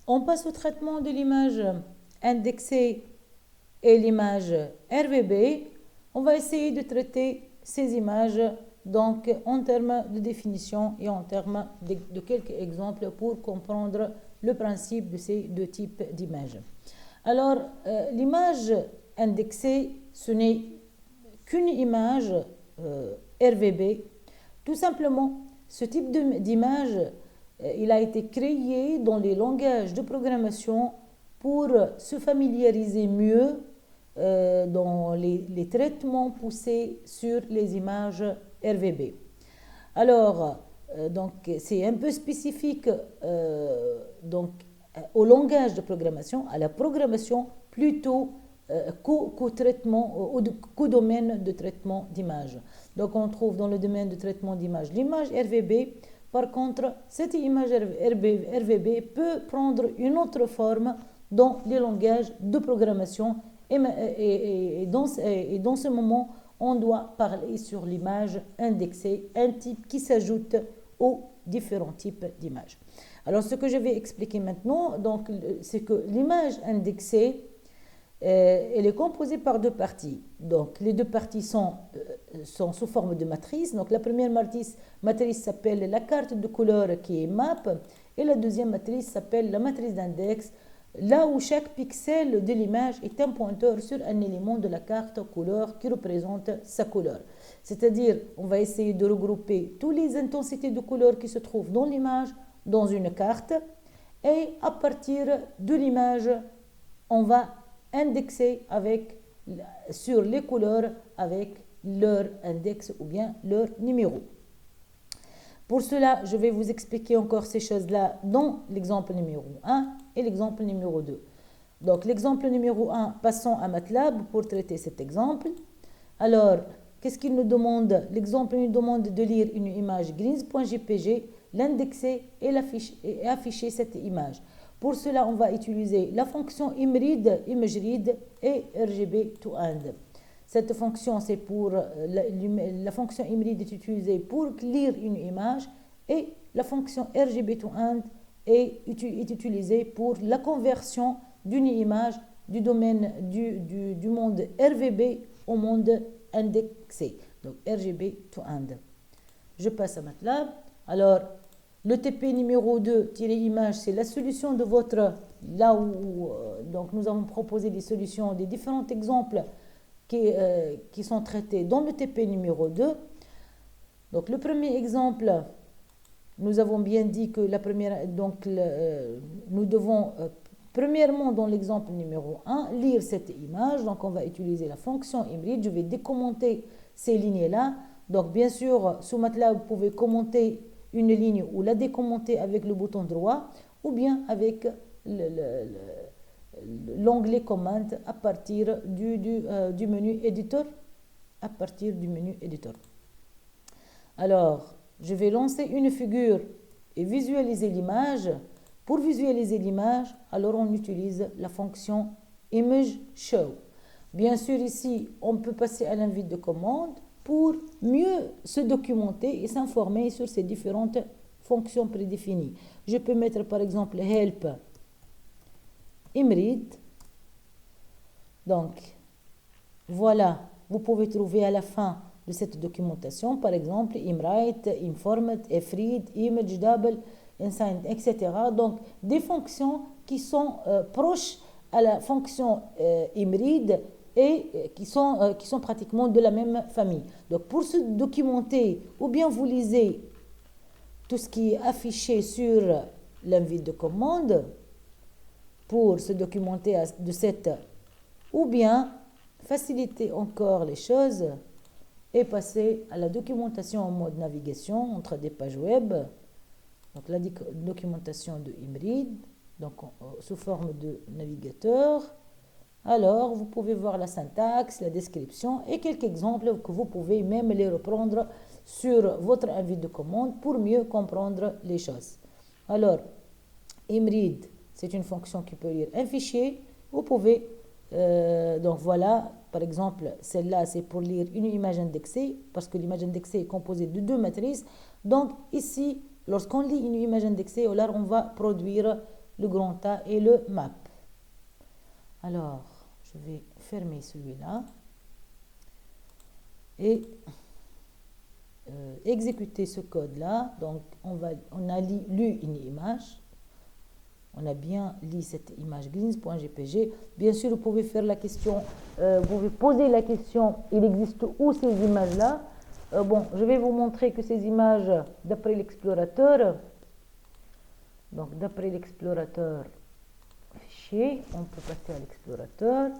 On passe au traitement de l'image indexée et l'image RVB. On va essayer de traiter ces images donc en termes de définition et en termes de quelques exemples pour comprendre le principe de ces deux types d'images. Alors, l'image indexée, ce n'est qu'une image RVB. Tout simplement, ce type d'image, il a été créé dans les langages de programmation pour se familiariser mieux dans les traitements poussés sur les images RVB. Alors, donc, c'est un peu spécifique donc, au langage de programmation, à la programmation plutôt qu'au traitement, qu'au domaine de traitement d'image. Donc, on trouve dans le domaine de traitement d'image l'image RVB. Par contre, cette image RVB peut prendre une autre forme dans les langages de programmation et dans ce moment, on doit parler sur l'image indexée, un type qui s'ajoute aux différents types d'images. Alors, ce que je vais expliquer maintenant, donc, c'est que l'image indexée, elle est composée par deux parties. Donc, les deux parties sont sous forme de matrice. Donc, la première matrice s'appelle la carte de couleur qui est map, et la deuxième matrice s'appelle la matrice d'index, là où chaque pixel de l'image est un pointeur sur un élément de la carte couleur qui représente sa couleur. C'est-à-dire, on va essayer de regrouper toutes les intensités de couleur qui se trouvent dans l'image dans une carte, et à partir de l'image, on va indexer sur les couleurs avec leur index ou bien leur numéro. Pour cela, je vais vous expliquer encore ces choses-là dans l'exemple numéro 1 et l'exemple numéro 2. Donc, l'exemple numéro 1, passons à MATLAB pour traiter cet exemple. Alors, qu'est-ce qu'il nous demande? L'exemple nous demande de lire une image greens.jpg, l'indexer et afficher cette image. Pour cela, on va utiliser la fonction ImageRead et RGB to end. Cette fonction, c'est pour la fonction ImageRead est utilisée pour lire une image, et la fonction RGB to end est utilisée pour la conversion d'une image du domaine du monde RVB au monde indexé. Donc RGB to end. Je passe à MATLAB. Alors, le TP numéro 2-image, c'est la solution de votre... Là où donc nous avons proposé des solutions, des différents exemples qui sont traités dans le TP numéro 2. Donc, le premier exemple, nous avons bien dit que la première... Donc, nous devons, premièrement, dans l'exemple numéro 1, lire cette image. Donc, on va utiliser la fonction ImageRead. Je vais décommenter ces lignes-là. Donc, bien sûr, sous MATLAB, vous pouvez commenter une ligne ou la décommenter avec le bouton droit, ou bien avec l'onglet Command à partir du menu éditeur. À partir du menu éditeur. Alors, je vais lancer une figure et visualiser l'image. Pour visualiser l'image, alors on utilise la fonction ImageShow. Bien sûr, ici, on peut passer à l'invite de commande pour mieux se documenter et s'informer sur ces différentes fonctions prédéfinies. Je peux mettre par exemple help ImageRead. Donc, voilà, vous pouvez trouver à la fin de cette documentation, par exemple, ImWrite, ImFormat, FRead, ImageDouble, InSign, etc. Donc, des fonctions qui sont proches à la fonction ImageRead et qui sont pratiquement de la même famille. Donc, pour se documenter, ou bien vous lisez tout ce qui est affiché sur l'invite de commande pour se documenter de cette, ou bien faciliter encore les choses et passer à la documentation en mode navigation entre des pages web. Donc, la documentation de ImageRead, donc sous forme de navigateur. Alors, vous pouvez voir la syntaxe, la description et quelques exemples que vous pouvez même les reprendre sur votre invite de commande pour mieux comprendre les choses. Alors, ImageRead, c'est une fonction qui peut lire un fichier. Vous pouvez, donc voilà, par exemple, celle-là, c'est pour lire une image indexée, parce que l'image indexée est composée de deux matrices. Donc, ici, lorsqu'on lit une image indexée, alors on va produire le grand A et le map. Alors, je vais fermer celui-là et exécuter ce code-là. Donc, on a lu une image. On a bien lu cette image greens.jpg. Bien sûr, vous pouvez faire la question, vous pouvez poser la question, il existe où ces images-là? Bon, je vais vous montrer que ces images, d'après l'explorateur, donc d'après l'explorateur fichier, on peut passer à l'explorateur.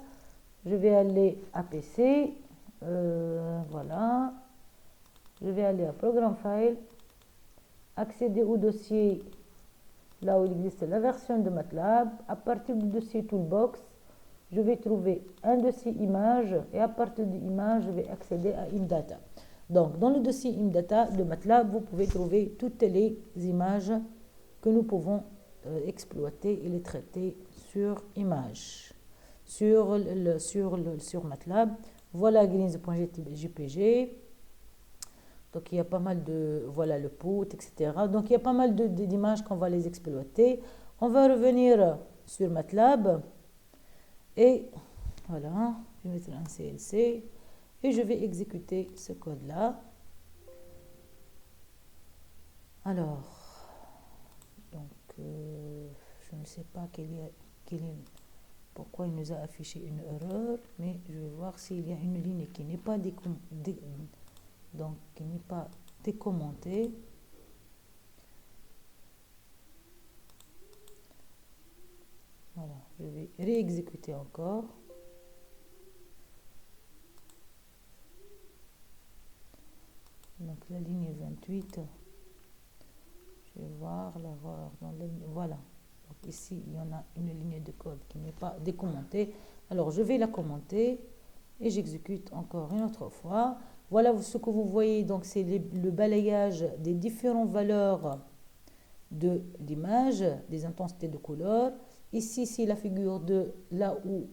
Je vais aller à PC, voilà. Je vais aller à Program File, accéder au dossier là où il existe la version de MATLAB. À partir du dossier Toolbox, je vais trouver un dossier image et à partir de l'image, je vais accéder à ImData. Donc, dans le dossier ImData de MATLAB, vous pouvez trouver toutes les images que nous pouvons exploiter et les traiter sur image, sur MATLAB. Voilà greens.jpg. Donc, il y a pas mal de, voilà le put, etc. Donc, il y a pas mal d'images qu'on va les exploiter. On va revenir sur MATLAB et voilà, je vais mettre un CLC et je vais exécuter ce code-là. Alors, donc, je ne sais pas pourquoi il nous a affiché une erreur, mais je vais voir s'il y a une ligne qui n'est pas décommentée. Voilà, je vais réexécuter encore. Donc la ligne 28, je vais voir l'erreur dans la ligne. Voilà. Donc ici, il y en a une ligne de code qui n'est pas décommentée. Alors je vais la commenter et j'exécute encore une autre fois. Voilà ce que vous voyez. Donc c'est le balayage des différentes valeurs de l'image, des intensités de couleur. Ici, c'est la figure de là où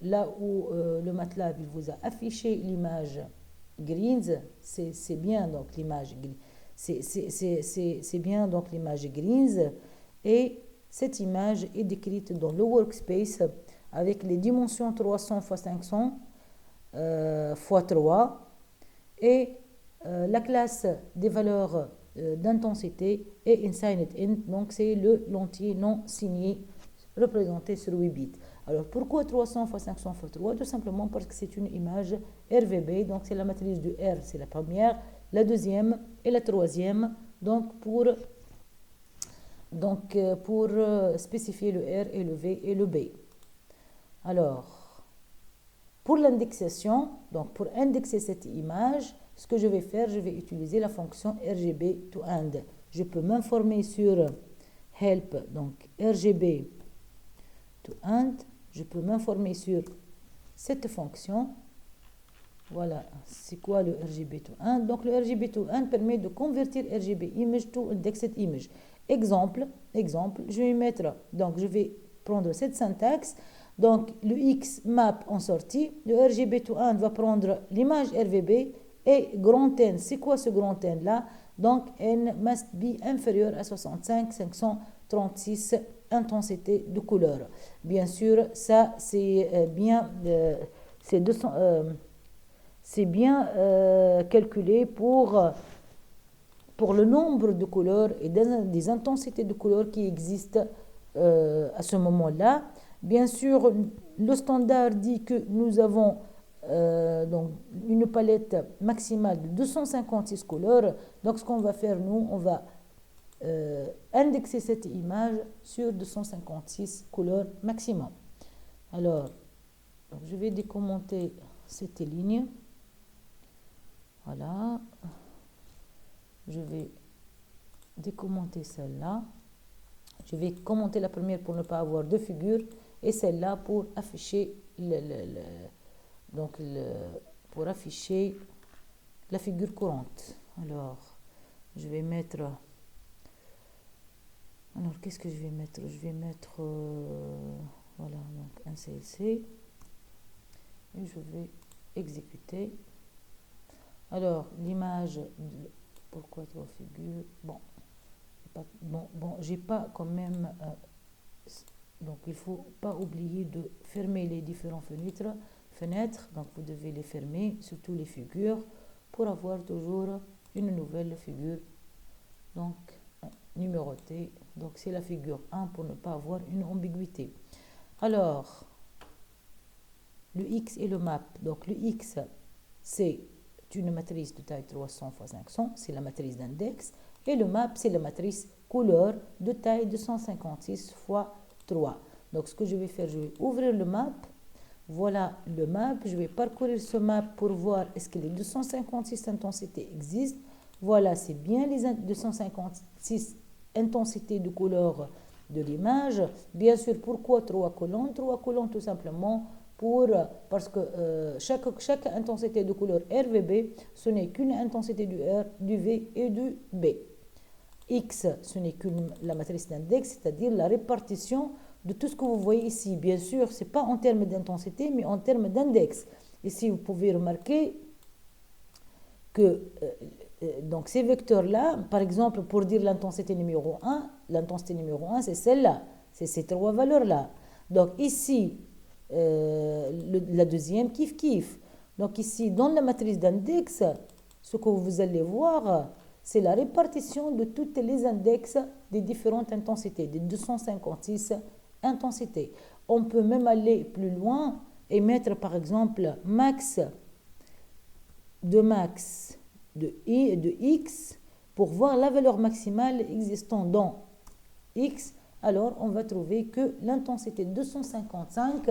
le MATLAB il vous a affiché l'image greens, c'est bien donc l'image c'est bien donc l'image greens et cette image est décrite dans le workspace avec les dimensions 300 x 500 x 3 et la classe des valeurs d'intensité est insigned int, donc c'est l'entier non signé représenté sur 8 bits. Alors pourquoi 300 x 500 x 3? Tout simplement parce que c'est une image RVB, donc c'est la matrice de R, c'est la première, la deuxième et la troisième, donc pour spécifier le R et le V et le B. Alors, pour l'indexation, donc pour indexer cette image, ce que je vais faire, je vais utiliser la fonction RGB to end. Je peux m'informer sur help, donc RGB to end. Je peux m'informer sur cette fonction. Voilà, c'est quoi le RGB to end? Donc le RGB to end permet de convertir RGB image to indexed image. Exemple, je vais mettre, donc je vais prendre cette syntaxe. Donc le X map en sortie, le RGB to end va prendre l'image RVB et grand N. C'est quoi ce grand N là? Donc N must be inférieur à 65 536 intensité de couleur. Bien sûr, ça c'est bien, c'est bien calculé pour le nombre de couleurs et des intensités de couleurs qui existent à ce moment-là. Bien sûr, le standard dit que nous avons donc une palette maximale de 256 couleurs. Donc, ce qu'on va faire, nous, on va indexer cette image sur 256 couleurs maximum. Alors, donc je vais décommenter cette ligne. Voilà. Je vais décommenter celle-là. Je vais commenter la première pour ne pas avoir deux figures et celle-là pour afficher pour afficher la figure courante. Alors, je vais mettre. Alors, qu'est-ce que je vais mettre? Je vais mettre voilà, donc un CLC et je vais exécuter. Alors, l'image, pourquoi trois figures? Bon, bon, j'ai pas quand même... donc, il ne faut pas oublier de fermer les différentes fenêtres. Donc, vous devez les fermer, surtout les figures, pour avoir toujours une nouvelle figure. Donc, numérotée. Donc, c'est la figure 1 pour ne pas avoir une ambiguïté. Alors, le X et le map. Donc, le X, c'est une matrice de taille 300 x 500, c'est la matrice d'index. Et le map, c'est la matrice couleur de taille 256 x 3. Donc, ce que je vais faire, je vais ouvrir le map. Voilà le map. Je vais parcourir ce map pour voir est-ce que les 256 intensités existent. Voilà, c'est bien les 256 intensités de couleur de l'image. Bien sûr, pourquoi 3 colonnes? 3 colonnes tout simplement parce que chaque intensité de couleur RVB, ce n'est qu'une intensité du R, du V et du B. X, ce n'est que la matrice d'index, c'est-à-dire la répartition de tout ce que vous voyez ici. Bien sûr, ce n'est pas en termes d'intensité, mais en termes d'index. Ici, vous pouvez remarquer que donc ces vecteurs-là, par exemple, pour dire l'intensité numéro 1, c'est celle-là, c'est ces trois valeurs-là. Donc ici, la deuxième, kiff. Donc ici, dans la matrice d'index, ce que vous allez voir, c'est la répartition de toutes les index des différentes intensités, des 256 intensités. On peut même aller plus loin et mettre par exemple max de x pour voir la valeur maximale existant dans x. Alors, on va trouver que l'intensité 255,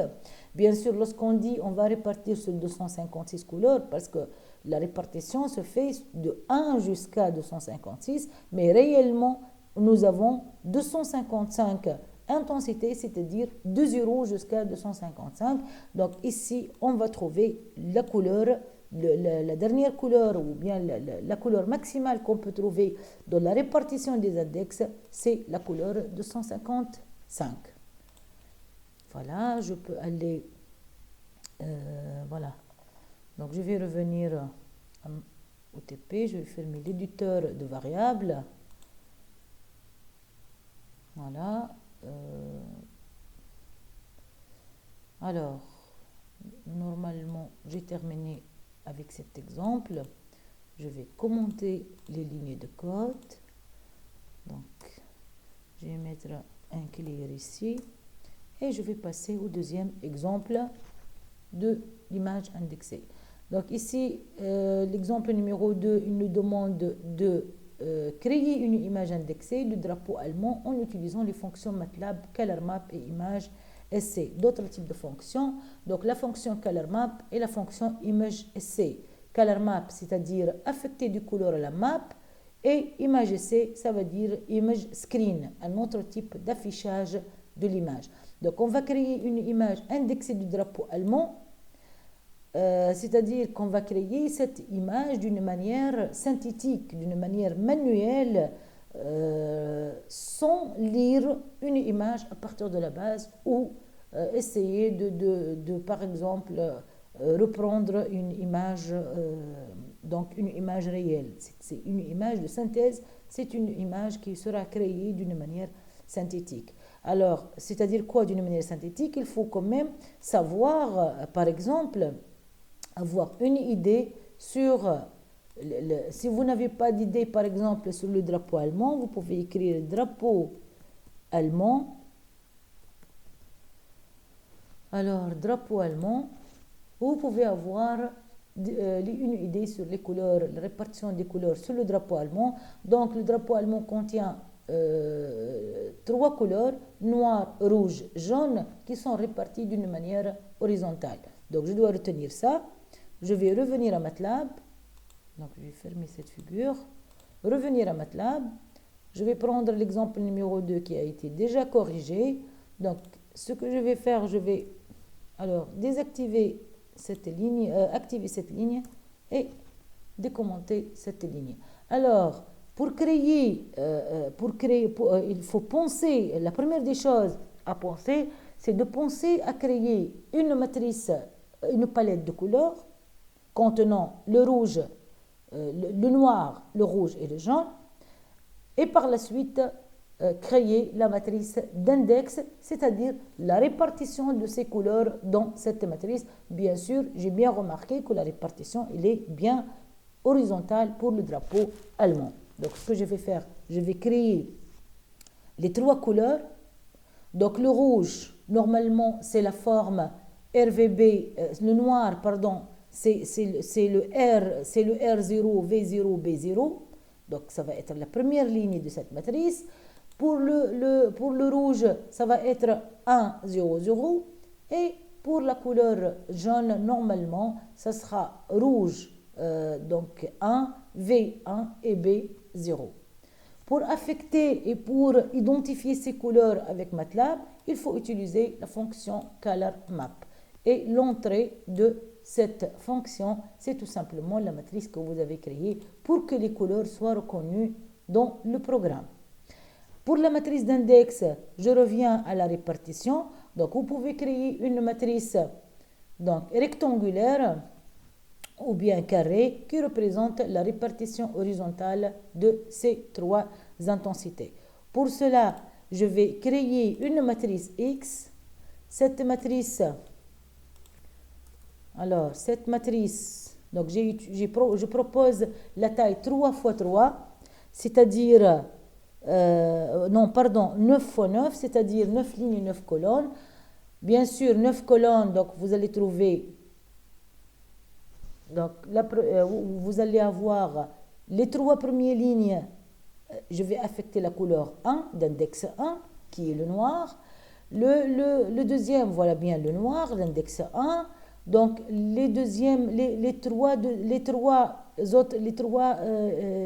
bien sûr, lorsqu'on dit on va répartir sur 256 couleurs, parce que la répartition se fait de 1 jusqu'à 256, mais réellement, nous avons 255 intensités, c'est-à-dire de 0 jusqu'à 255. Donc ici, on va trouver la couleur, la dernière couleur ou bien la couleur maximale qu'on peut trouver dans la répartition des index, c'est la couleur 255. Voilà, je peux aller... voilà. Donc je vais revenir au TP, je vais fermer l'éditeur de variables. Voilà. Alors, normalement, j'ai terminé avec cet exemple. Je vais commenter les lignes de code. Donc, je vais mettre un clear ici. Et je vais passer au deuxième exemple de l'image indexée. Donc ici, l'exemple numéro 2, il nous demande de créer une image indexée du drapeau allemand en utilisant les fonctions MATLAB, ColorMap et image SC. D'autres types de fonctions, donc la fonction ColorMap et la fonction image SC. ColorMap, c'est-à-dire affecter du couleur à la map, et image SC, ça veut dire image screen, un autre type d'affichage de l'image. Donc on va créer une image indexée du drapeau allemand, c'est-à-dire qu'on va créer cette image d'une manière synthétique, d'une manière manuelle, sans lire une image à partir de la base ou essayer de par exemple, reprendre une image, donc une image réelle. C'est une image de synthèse, c'est une image qui sera créée d'une manière synthétique. Alors, c'est-à-dire quoi d'une manière synthétique? Il faut quand même savoir, par exemple, avoir une idée sur... si vous n'avez pas d'idée, par exemple, sur le drapeau allemand, vous pouvez écrire drapeau allemand. Alors, drapeau allemand, vous pouvez avoir une idée sur les couleurs, la répartition des couleurs sur le drapeau allemand. Donc, le drapeau allemand contient 3 couleurs, noir, rouge, jaune, qui sont réparties d'une manière horizontale. Donc, je dois retenir ça. Je vais revenir à MATLAB. Donc, je vais fermer cette figure. Revenir à MATLAB. Je vais prendre l'exemple numéro 2 qui a été déjà corrigé. Donc, ce que je vais faire, je vais alors désactiver cette ligne, activer cette ligne et décommenter cette ligne. Alors, pour créer, il faut penser, la première des choses à penser, c'est de penser à créer une matrice, une palette de couleurs contenant le rouge, le noir, le rouge et le jaune. Et par la suite, créer la matrice d'index, c'est-à-dire la répartition de ces couleurs dans cette matrice. Bien sûr, j'ai bien remarqué que la répartition, elle est bien horizontale pour le drapeau allemand. Donc, ce que je vais faire, je vais créer les trois couleurs. Donc, le rouge, normalement, c'est la forme RVB, le noir, pardon, c'est le R0, V0, B0. Donc, ça va être la première ligne de cette matrice. Pour le rouge, ça va être 1, 0, 0. Et pour la couleur jaune, normalement, ça sera rouge, donc 1, V1 et B0. Pour affecter et pour identifier ces couleurs avec MATLAB, il faut utiliser la fonction ColorMap. Et l'entrée de cette fonction, c'est tout simplement la matrice que vous avez créée pour que les couleurs soient reconnues dans le programme. Pour la matrice d'index, je reviens à la répartition. Donc, vous pouvez créer une matrice donc, rectangulaire ou bien carrée qui représente la répartition horizontale de ces trois intensités. Pour cela, je vais créer une matrice X. Cette matrice, donc je propose la taille 3 x 3, c'est-à-dire, 9 x 9, c'est-à-dire 9 lignes et 9 colonnes. Bien sûr, 9 colonnes, donc vous allez trouver, donc vous allez avoir les trois premières lignes, je vais affecter la couleur 1, d'index 1, qui est le noir. Le deuxième, voilà bien le noir, l'index 1. Donc, les trois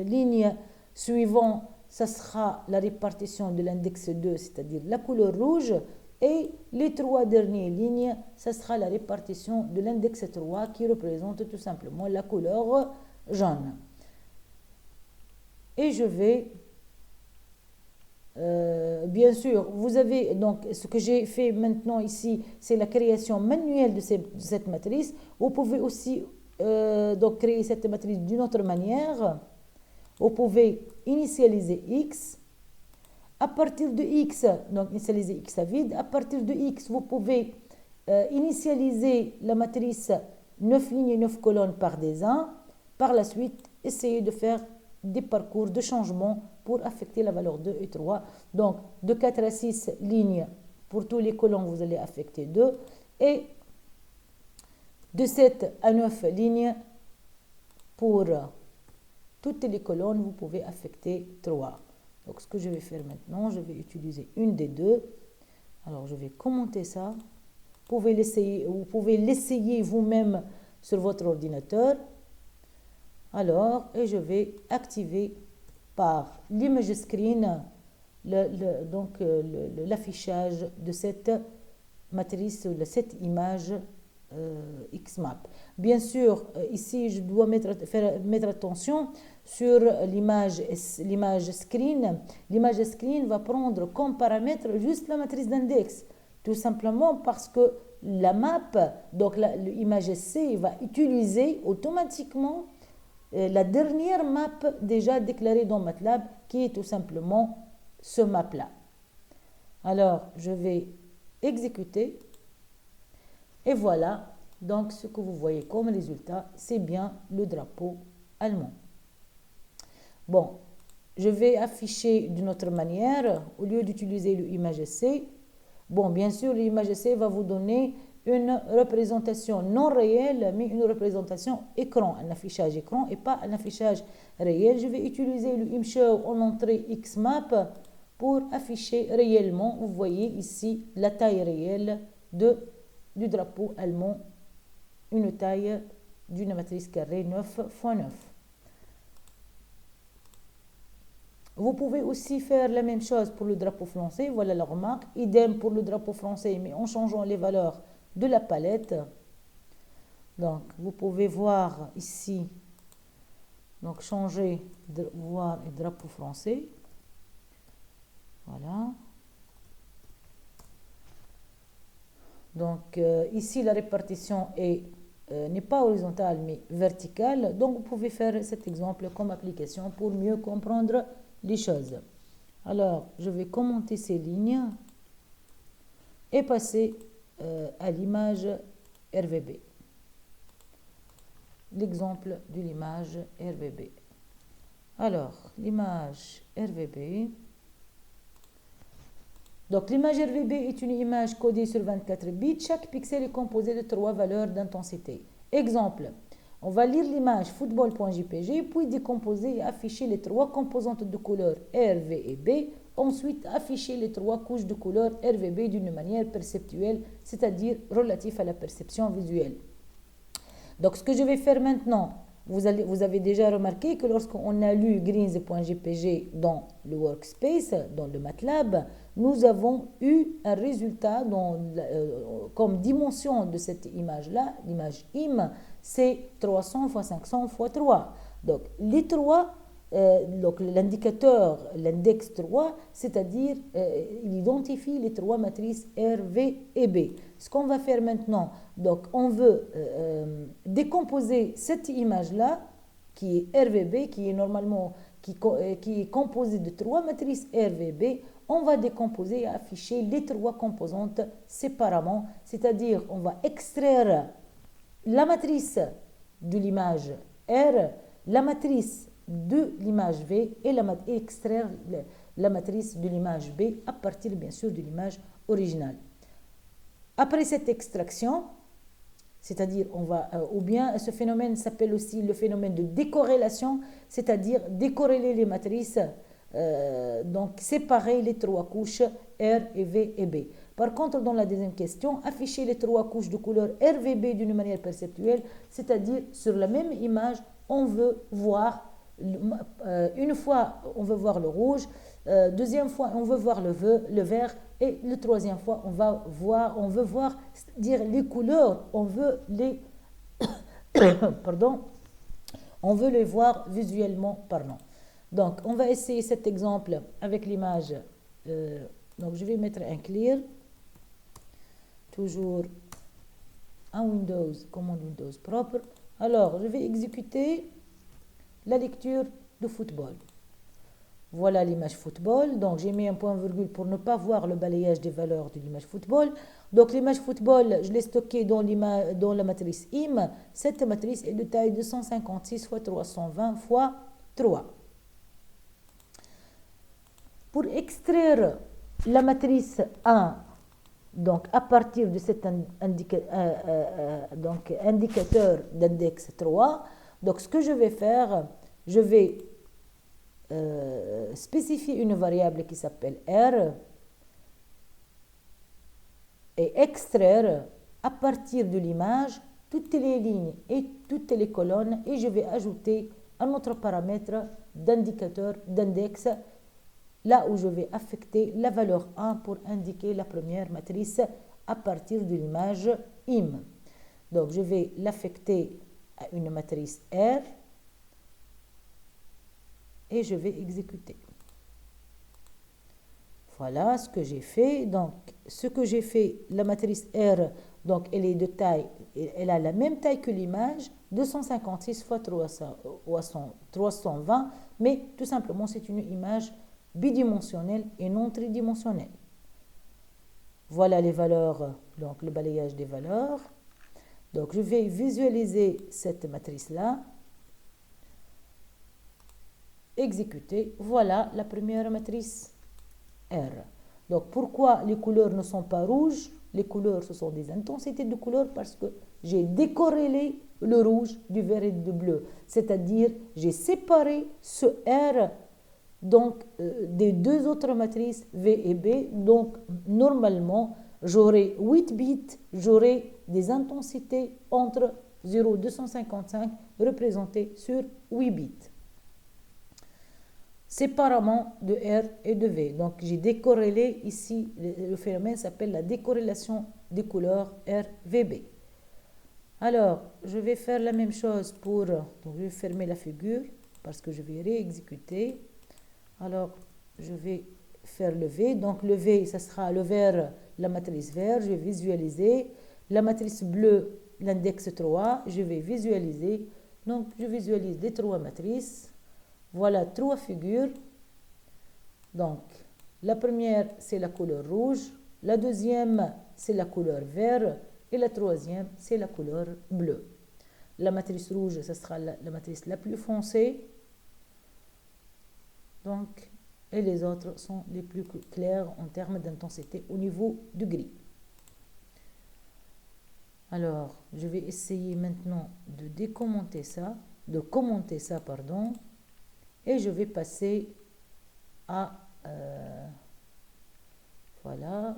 lignes suivantes, ça sera la répartition de l'index 2, c'est-à-dire la couleur rouge. Et les trois dernières lignes, ça sera la répartition de l'index 3 qui représente tout simplement la couleur jaune. Et je vais, bien sûr, vous avez, donc ce que j'ai fait maintenant ici, c'est la création manuelle de cette matrice. Vous pouvez aussi donc créer cette matrice d'une autre manière. Vous pouvez initialiser X. À partir de X, donc initialiser X à vide, à partir de X, vous pouvez initialiser la matrice 9 lignes et 9 colonnes par des 1. Par la suite, essayez de faire des parcours de changement pour affecter la valeur 2 et 3. Donc, de 4 à 6 lignes, pour tous les colonnes, vous allez affecter 2. Et de 7 à 9 lignes, pour toutes les colonnes, vous pouvez affecter 3. Donc, ce que je vais faire maintenant, je vais utiliser une des deux. Alors, je vais commenter ça. Vous pouvez l'essayer vous-même sur votre ordinateur. Alors, et je vais activer par l'image screen l'affichage de cette matrice, de cette image XMAP. Bien sûr, ici, je dois mettre attention sur l'image screen. L'image screen va prendre comme paramètre juste la matrice d'index, tout simplement parce que la map, donc l'image C, va utiliser automatiquement la dernière map déjà déclarée dans MATLAB, qui est tout simplement ce map-là. Alors, je vais exécuter. Et voilà, donc ce que vous voyez comme résultat, c'est bien le drapeau allemand. Bon, je vais afficher d'une autre manière, au lieu d'utiliser l'image C. Bon, bien sûr, l'image C va vous donner une représentation non réelle, mais une représentation écran, un affichage écran et pas un affichage réel. Je vais utiliser le ImShow en entrée XMAP pour afficher réellement, vous voyez ici, la taille réelle du drapeau allemand, une taille d'une matrice carrée 9 x 9. Vous pouvez aussi faire la même chose pour le drapeau français, voilà la remarque, idem pour le drapeau français, mais en changeant les valeurs de la palette. Donc, vous pouvez voir ici, donc changer, voir le drapeau français. Voilà. Donc, ici, la répartition n'est pas horizontale, mais verticale. Donc, vous pouvez faire cet exemple comme application pour mieux comprendre les choses. Alors, je vais commenter ces lignes et passer à l'image RVB. L'exemple de l'image RVB. Alors, l'image RVB. Donc, l'image RVB est une image codée sur 24 bits. Chaque pixel est composé de 3 valeurs d'intensité. Exemple, on va lire l'image football.jpg, puis décomposer et afficher les 3 composantes de couleur R, V et B. Ensuite, afficher les 3 couches de couleur RVB d'une manière perceptuelle, c'est-à-dire relative à la perception visuelle. Donc, ce que je vais faire maintenant, vous avez déjà remarqué que lorsqu'on a lu greens.jpg dans le workspace, dans le MATLAB, nous avons eu un résultat comme dimension de cette image-là, l'image IM, c'est 300 x 500 x 3. Donc, les 3, donc l'indicateur, l'index 3, c'est-à-dire il identifie les 3 matrices R, V et B. Ce qu'on va faire maintenant, donc on veut décomposer cette image-là, qui est RVB, qui est normalement qui est composée de 3 matrices RVB. On va décomposer et afficher les 3 composantes séparément, c'est-à-dire on va extraire la matrice de l'image R, la matrice de l'image V et extraire la matrice de l'image B à partir bien sûr de l'image originale. Après cette extraction, c'est-à-dire on va, ou bien ce phénomène s'appelle aussi le phénomène de décorrélation, c'est-à-dire décorréler les matrices, donc séparer les 3 couches R et V et B. Par contre, dans la deuxième question, afficher les 3 couches de couleur RVB d'une manière perceptuelle, c'est-à-dire sur la même image, on veut voir, une fois on veut voir le rouge, deuxième fois on veut voir le vert, et la troisième fois on veut voir dire les couleurs, on veut les pardon, on veut les voir visuellement parlant. Donc on va essayer cet exemple avec l'image, donc je vais mettre un clear, toujours un Windows, commande Windows propre. Alors je vais exécuter la lecture de football. Voilà l'image football. Donc, j'ai mis un point-virgule pour ne pas voir le balayage des valeurs de l'image football. Donc, l'image football, je l'ai stockée dans la matrice IM. Cette matrice est de taille 256 x 320 x 3. Pour extraire la matrice 1, donc à partir de cet indicateur d'index 3, donc ce que je vais faire, je vais spécifier une variable qui s'appelle R et extraire à partir de l'image toutes les lignes et toutes les colonnes, et je vais ajouter un autre paramètre d'indicateur d'index là où je vais affecter la valeur 1 pour indiquer la première matrice à partir de l'image IM. Donc je vais l'affecter à une matrice R et je vais exécuter. Voilà ce que j'ai fait. Donc, ce que j'ai fait, la matrice R, donc elle est de taille, elle a la même taille que l'image, 256 x 320, mais tout simplement c'est une image bidimensionnelle et non tridimensionnelle. Voilà les valeurs, donc le balayage des valeurs. Donc, je vais visualiser cette matrice-là. Exécuter, voilà la première matrice R. Donc pourquoi les couleurs ne sont pas rouges? Les couleurs, ce sont des intensités de couleurs parce que j'ai décorrélé le rouge du vert et du bleu. C'est-à-dire, j'ai séparé ce R donc, des deux autres matrices V et B. Donc, normalement, j'aurai 8 bits, j'aurai des intensités entre 0 et 255 représentées sur 8 bits. Séparément de R et de V. Donc, j'ai décorrélé ici, le phénomène s'appelle la décorrélation des couleurs RVB. Alors, je vais faire la même chose pour, donc je vais fermer la figure parce que je vais réexécuter. Alors, je vais faire le V. Donc, le V, ça sera le vert, la matrice vert, je vais visualiser. La matrice bleue, l'index 3, je vais visualiser. Donc, je visualise les 3 matrices. Voilà 3 figures. Donc, la première, c'est la couleur rouge. La deuxième, c'est la couleur vert. Et la troisième, c'est la couleur bleue. La matrice rouge, ce sera la matrice la plus foncée. Donc, et les autres sont les plus clairs en termes d'intensité au niveau du gris. Alors, je vais essayer maintenant de commenter ça, pardon, et je vais passer à, voilà,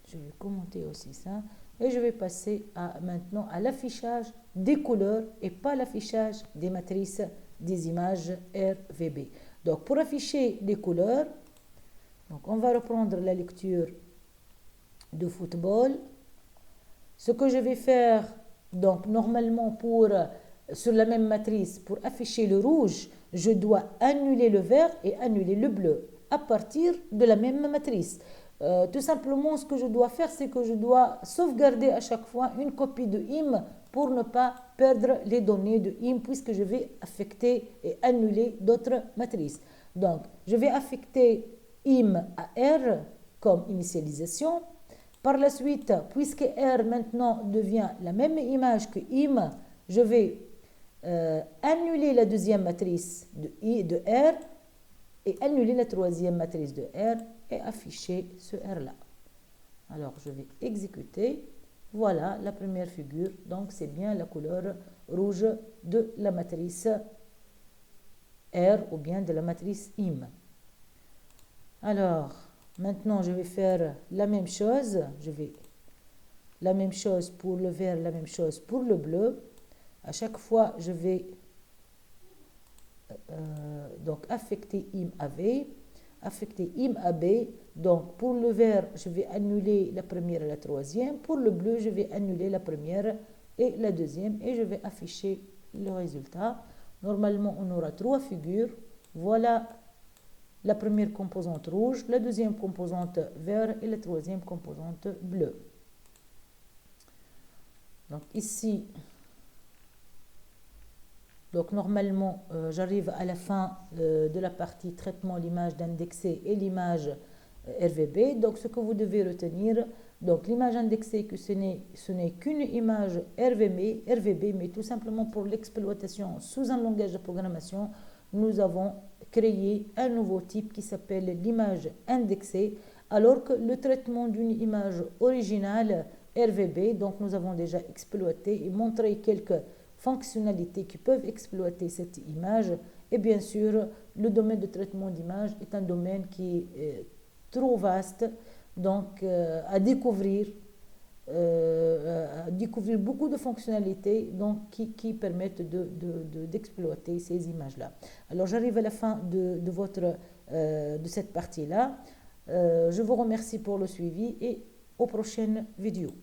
je vais commenter aussi ça, et je vais passer maintenant à l'affichage des couleurs et pas l'affichage des matrices des images RVB. Donc, pour afficher les couleurs, donc on va reprendre la lecture de football. Ce que je vais faire, donc normalement sur la même matrice, pour afficher le rouge, je dois annuler le vert et annuler le bleu à partir de la même matrice. Tout simplement, ce que je dois faire, c'est que je dois sauvegarder à chaque fois une copie de IM pour ne pas perdre les données de IM puisque je vais affecter et annuler d'autres matrices. Donc, je vais affecter IM à R comme initialisation. Par la suite, puisque R maintenant devient la même image que IM, je vais annuler la deuxième matrice de R et annuler la troisième matrice de R et afficher ce R-là. Alors, je vais exécuter. Voilà la première figure. Donc, c'est bien la couleur rouge de la matrice R ou bien de la matrice IM. Alors, maintenant, je vais faire la même chose. La même chose pour le vert, la même chose pour le bleu. À chaque fois, je vais donc affecter IM AB, affecter IM AB. Donc, pour le vert, je vais annuler la première et la troisième. Pour le bleu, je vais annuler la première et la deuxième. Et je vais afficher le résultat. Normalement, on aura 3 figures. Voilà la première composante rouge, la deuxième composante vert et la troisième composante bleue. Donc ici, donc normalement, j'arrive à la fin de la partie traitement l'image d'indexé et l'image RVB. Donc ce que vous devez retenir, donc l'image indexée, que ce n'est qu'une image RVB, mais tout simplement pour l'exploitation sous un langage de programmation, nous avons créé un nouveau type qui s'appelle l'image indexée, alors que le traitement d'une image originale RVB, donc nous avons déjà exploité et montré quelques fonctionnalités qui peuvent exploiter cette image. Et bien sûr, le domaine de traitement d'image est un domaine qui est trop vaste, donc à découvrir beaucoup de fonctionnalités donc, qui permettent d'exploiter ces images-là. Alors j'arrive à la fin de cette partie-là. Je vous remercie pour le suivi et aux prochaines vidéos.